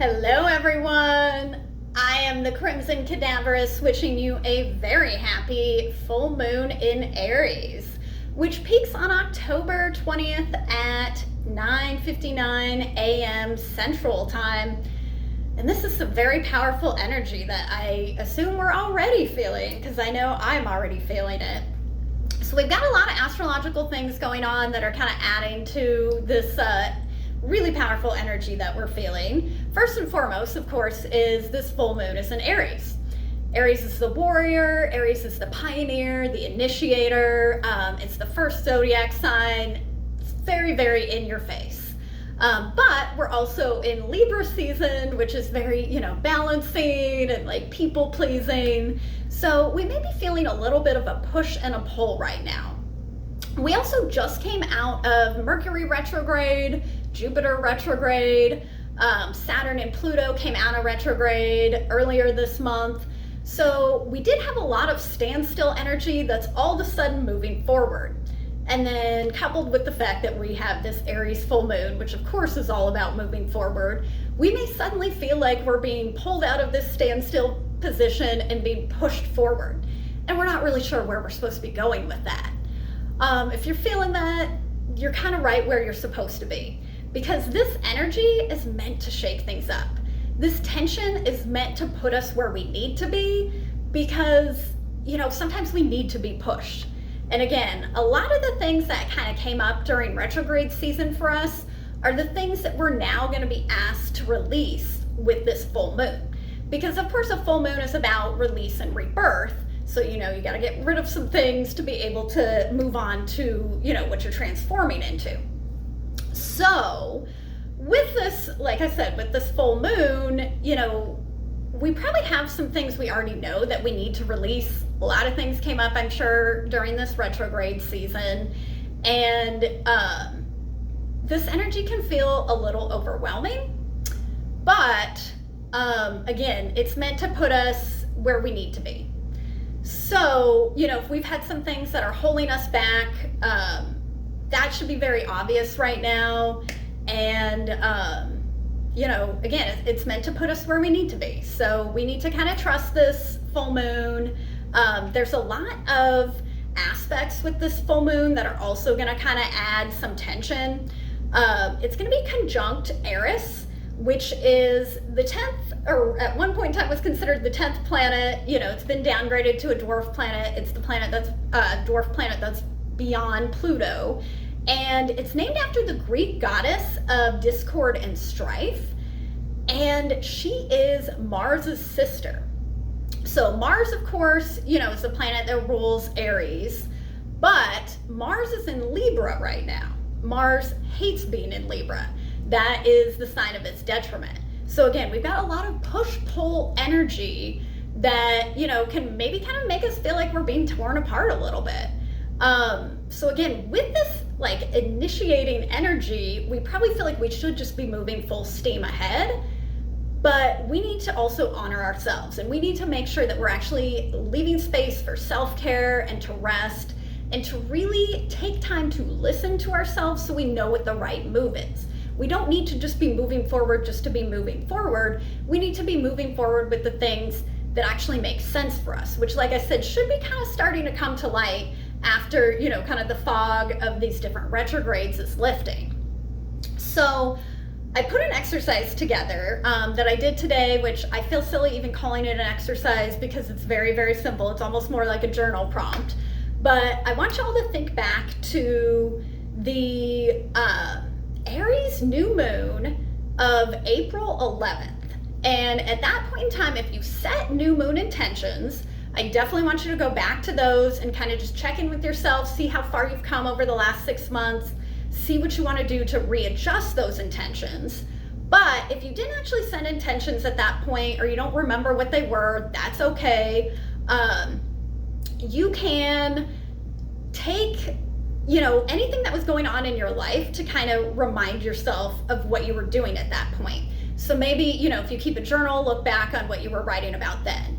Hello everyone! I am the Crimson Cadaverous, wishing you a very happy full moon in Aries, which peaks on October 20th at 9:59 a.m. Central Time. And this is some very powerful energy that I assume we're already feeling, because I know I'm already feeling it. So we've got a lot of astrological things going on that are kind of adding to this really powerful energy that we're feeling. First and foremost, of course, is this full moon is in Aries. Aries is the warrior, Aries is the pioneer, the initiator. It's the first zodiac sign. It's very, very in your face. But we're also in Libra season, which is very, balancing and like people pleasing. So we may be feeling a little bit of a push and a pull right now. We also just came out of Mercury retrograde, Jupiter retrograde, Saturn and Pluto came out of retrograde earlier this month. So we did have a lot of standstill energy that's all of a sudden moving forward. And then coupled with the fact that we have this Aries full moon, which of course is all about moving forward, we may suddenly feel like we're being pulled out of this standstill position and being pushed forward. And we're not really sure where we're supposed to be going with that. If you're feeling that, you're kind of right where you're supposed to be, because this energy is meant to shake things up. This tension is meant to put us where we need to be, because, sometimes we need to be pushed. And again, a lot of the things that kind of came up during retrograde season for us are the things that we're now going to be asked to release with this full moon. Because of course a full moon is about release and rebirth. So, you got to get rid of some things to be able to move on to, what you're transforming into. So with this, like I said, with this full moon, we probably have some things we already know that we need to release. A lot of things came up, I'm sure, during this retrograde season. And this energy can feel a little overwhelming. But again, it's meant to put us where we need to be. So, if we've had some things that are holding us back, that should be very obvious right now. And, again, it's meant to put us where we need to be. So we need to kind of trust this full moon. There's a lot of aspects with this full moon that are also going to kind of add some tension. It's going to be conjunct Aries, which is the 10th, or at one point in time was considered the 10th planet. It's been downgraded to a dwarf planet. It's the planet that's dwarf planet that's beyond Pluto. And it's named after the Greek goddess of discord and strife. And she is Mars's sister. So Mars, of course, is the planet that rules Aries. But Mars is in Libra right now. Mars hates being in Libra. That is the sign of its detriment. So again, we've got a lot of push-pull energy that, can maybe kind of make us feel like we're being torn apart a little bit. So again, with this like initiating energy, we probably feel like we should just be moving full steam ahead, but we need to also honor ourselves, and we need to make sure that we're actually leaving space for self-care and to rest and to really take time to listen to ourselves so we know what the right move is. We don't need to just be moving forward just to be moving forward. We need to be moving forward with the things that actually make sense for us, which, like I said, should be kind of starting to come to light after, kind of the fog of these different retrogrades is lifting. So I put an exercise together that I did today, which I feel silly even calling it an exercise because it's very, very simple. It's almost more like a journal prompt. But I want y'all to think back to the Aries new moon of April 11th. And at that point in time, if you set new moon intentions, I definitely want you to go back to those and kind of just check in with yourself, see how far you've come over the last 6 months, see what you want to do to readjust those intentions. But if you didn't actually set intentions at that point, or you don't remember what they were, that's okay. You can take anything that was going on in your life to kind of remind yourself of what you were doing at that point. So maybe, if you keep a journal, look back on what you were writing about then.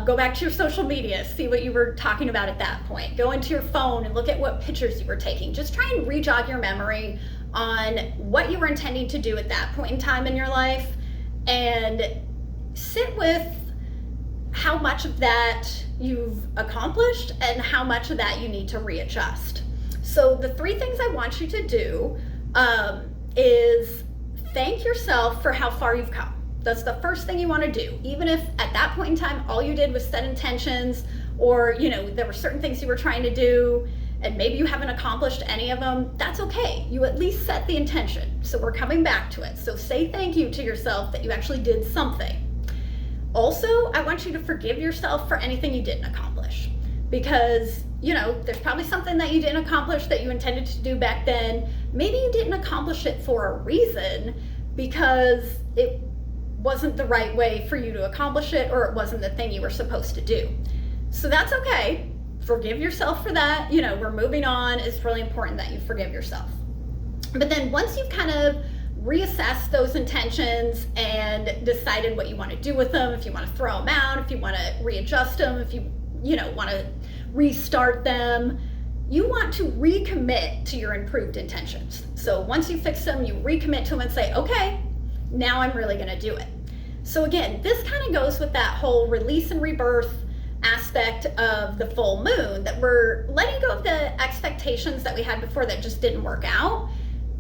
Go back to your social media, see what you were talking about at that point. Go into your phone and look at what pictures you were taking. Just try and re-jog your memory on what you were intending to do at that point in time in your life. and sit with how much of that you've accomplished and how much of that you need to readjust. So the 3 things I want you to do is thank yourself for how far you've come. That's the first thing you want to do. Even if at that point in time, all you did was set intentions, or, you know, there were certain things you were trying to do and maybe you haven't accomplished any of them, that's okay. You at least set the intention. So we're coming back to it. So say thank you to yourself that you actually did something. Also, I want you to forgive yourself for anything you didn't accomplish, because, you know, there's probably something that you didn't accomplish that you intended to do back then. Maybe you didn't accomplish it for a reason, because it wasn't the right way for you to accomplish it, or it wasn't the thing you were supposed to do. So that's okay. Forgive yourself for that. You know, we're moving on. It's really important that you forgive yourself. But then once you've kind of reassessed those intentions and decided what you want to do with them, if you want to throw them out, if you want to readjust them, if you want to restart them, you want to recommit to your improved intentions. So once you fix them, you recommit to them and say, okay, now I'm really going to do it. So again, this kind of goes with that whole release and rebirth aspect of the full moon, that we're letting go of the expectations that we had before that just didn't work out,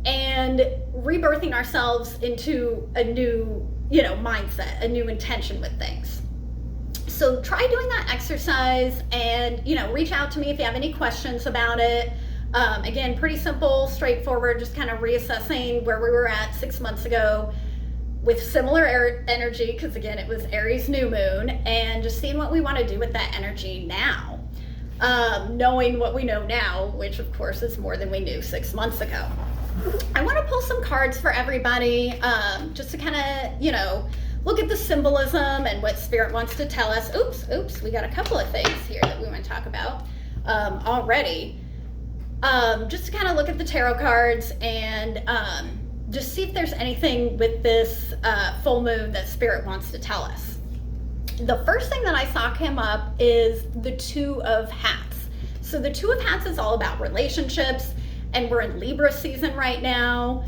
and rebirthing ourselves into a new, mindset, a new intention with things. So try doing that exercise, and, reach out to me if you have any questions about it. Again, pretty simple, straightforward, just kind of reassessing where we were at 6 months ago with similar energy, because again, it was Aries new moon, and just seeing what we want to do with that energy now. Knowing what we know now, which of course is more than we knew 6 months ago. I want to pull some cards for everybody, just to kind of, look at the symbolism and what Spirit wants to tell us. Oops, we got a couple of things here that we want to talk about already. Just to kind of look at the tarot cards and just see if there's anything with this full moon that Spirit wants to tell us. The first thing that I saw come up is the Two of Hats. So the Two of Hats is all about relationships, and we're in Libra season right now.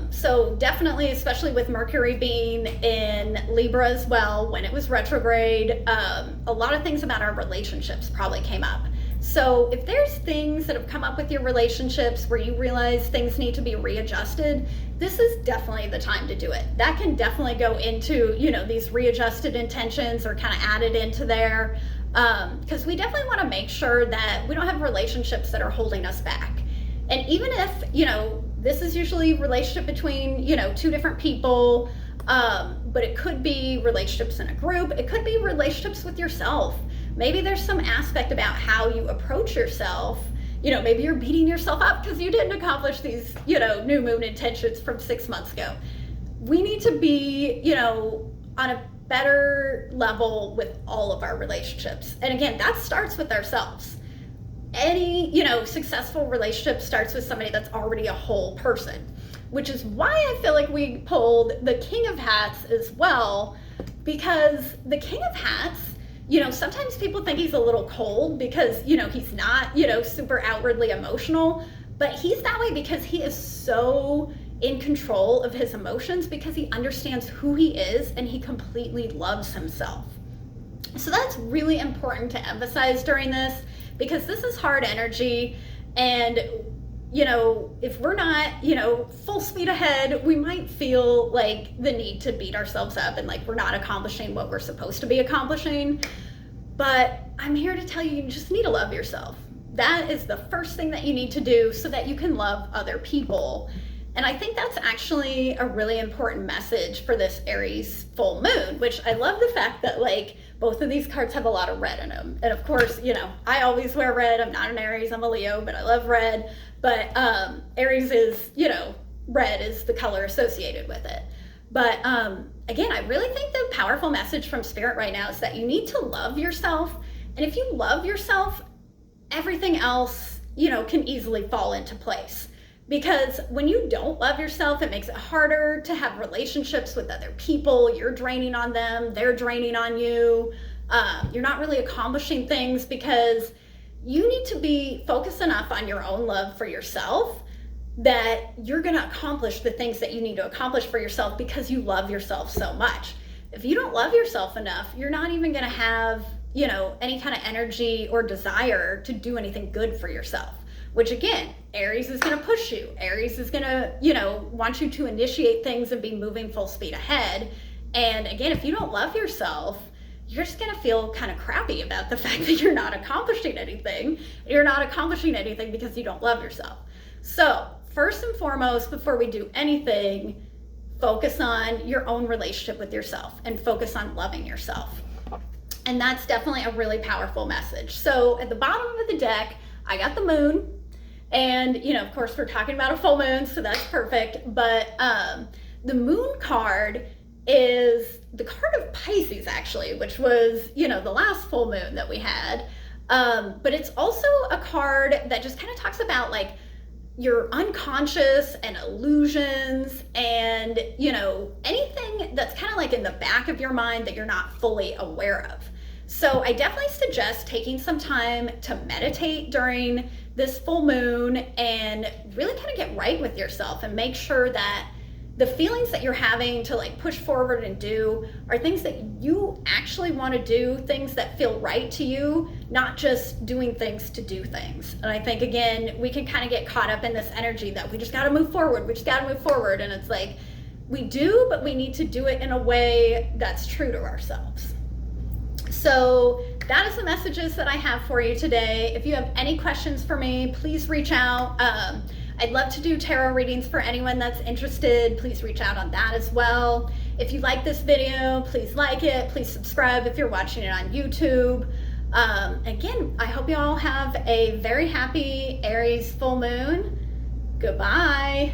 So definitely, especially with Mercury being in Libra as well, when it was retrograde, a lot of things about our relationships probably came up. So if there's things that have come up with your relationships where you realize things need to be readjusted, this is definitely the time to do it. That can definitely go into, these readjusted intentions, or kind of added into there, because we definitely want to make sure that we don't have relationships that are holding us back. And even if, this is usually a relationship between, 2 different people, but it could be relationships in a group. It could be relationships with yourself. Maybe there's some aspect about how you approach yourself. Maybe you're beating yourself up because you didn't accomplish these, new moon intentions from 6 months ago. We need to be, on a better level with all of our relationships. And again, that starts with ourselves. Any, successful relationship starts with somebody that's already a whole person, which is why I feel like we pulled the King of Hats as well, because the King of Hats, sometimes people think he's a little cold because, he's not, super outwardly emotional, but he's that way because he is so in control of his emotions, because he understands who he is and he completely loves himself. So that's really important to emphasize during this, because this is hard energy, and if we're not full speed ahead, we might feel like the need to beat ourselves up and like we're not accomplishing what we're supposed to be accomplishing. But I'm here to tell you, you just need to love yourself. That is the first thing that you need to do so that you can love other people. And I think that's actually a really important message for this Aries full moon, which I love the fact that both of these cards have a lot of red in them. And of course, I always wear red. I'm not an Aries, I'm a Leo, but I love red. But Aries is, red is the color associated with it. But again, I really think the powerful message from Spirit right now is that you need to love yourself. And if you love yourself, everything else, can easily fall into place. Because when you don't love yourself, it makes it harder to have relationships with other people. You're draining on them, they're draining on you. You're not really accomplishing things because you need to be focused enough on your own love for yourself that you're going to accomplish the things that you need to accomplish for yourself because you love yourself so much. If you don't love yourself enough, you're not even going to have, you know, any kind of energy or desire to do anything good for yourself, which again, Aries is going to push you. Aries is going to, you know, want you to initiate things and be moving full speed ahead. And again, if you don't love yourself, you're just going to feel kind of crappy about the fact that you're not accomplishing anything. You're not accomplishing anything because you don't love yourself. So first and foremost, before we do anything, focus on your own relationship with yourself and focus on loving yourself. And that's definitely a really powerful message. So at the bottom of the deck, I got the moon. And, you know, of course, we're talking about a full moon, so that's perfect. But the moon card is the card of Pisces, actually, which was, you know, the last full moon that we had. But it's also a card that just kind of talks about like your unconscious and illusions and, you know, anything that's kind of like in the back of your mind that you're not fully aware of. So I definitely suggest taking some time to meditate during this full moon and really kind of get right with yourself and make sure that the feelings that you're having to like push forward and do are things that you actually want to do, things that feel right to you, not just doing things to do things. And I think, again, we can kind of get caught up in this energy that we just got to move forward. We just got to move forward. And it's like, we do, but we need to do it in a way that's true to ourselves. So that is the messages that I have for you today. If you have any questions for me, please reach out. I'd love to do tarot readings for anyone that's interested. Please reach out on that as well. If you like this video, please like it. Please subscribe if you're watching it on YouTube. Again, I hope you all have a very happy Aries full moon. Goodbye.